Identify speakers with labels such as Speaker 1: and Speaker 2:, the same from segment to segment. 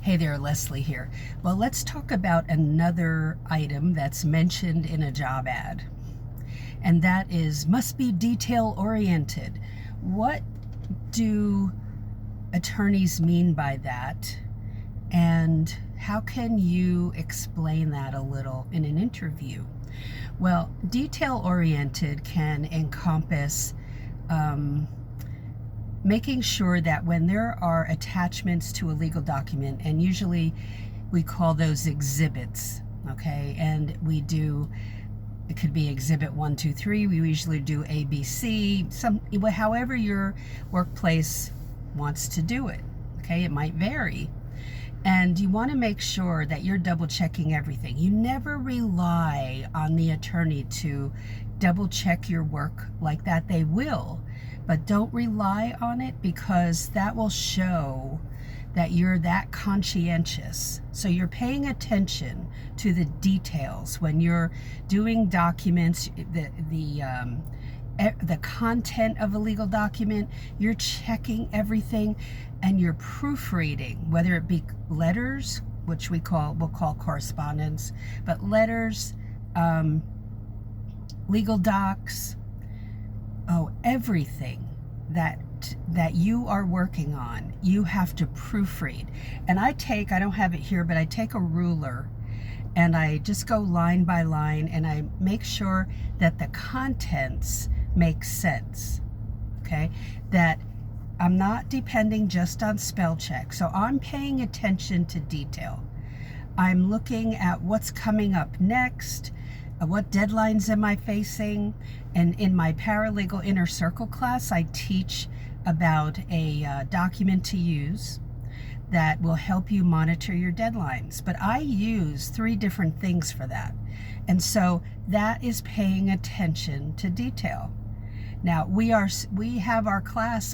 Speaker 1: Hey there, Leslie here. Well, let's talk about another item that's mentioned in a job ad, and that is must be detail oriented. What do attorneys mean by that, and how can you explain that a little in an interview? Well, detail oriented can encompass making sure that when there are attachments to a legal document, and usually we call those exhibits, okay, and it could be exhibit 1, 2, 3. We usually do A, B, C, however your workplace wants to do it, okay. It might vary, and you want to make sure that you're double checking everything. You never rely on the attorney to double check your work like that. They will, but don't rely on it, because that will show that you're that conscientious. So you're paying attention to the details when you're doing documents, the content of a legal document. You're checking everything, and you're proofreading, whether it be letters, which we'll call correspondence, but letters, legal docs, everything that you are working on, you have to proofread. And I don't have it here, but I take a ruler and I just go line by line, and I make sure that the contents make sense, okay? That I'm not depending just on spell check. So I'm paying attention to detail. I'm looking at what's coming up next, what deadlines am I facing. And in my Paralegal Inner Circle class, I teach about a document to use that will help you monitor your deadlines. But I use 3 different things for that. And so that is paying attention to detail. Now, we have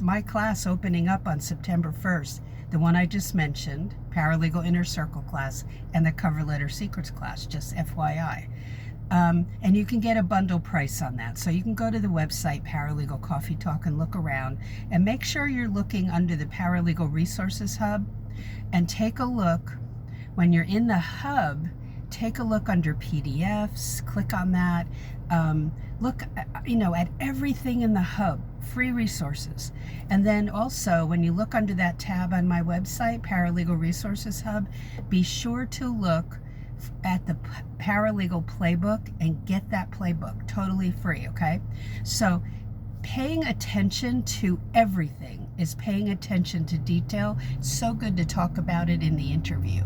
Speaker 1: my class opening up on September 1st, the one I just mentioned, Paralegal Inner Circle class, and the Cover Letter Secrets class, just FYI. And you can get a bundle price on that. So you can go to the website, Paralegal Coffee Talk, and look around, and make sure you're looking under the Paralegal Resources Hub, and take a look. When you're in the hub, take a look under PDFs, click on that. Look at everything in the hub, free resources. And then also, when you look under that tab on my website, Paralegal Resources Hub, be sure to look at the Paralegal Playbook and get that playbook totally free, okay? So paying attention to everything is paying attention to detail. It's so good to talk about it in the interview.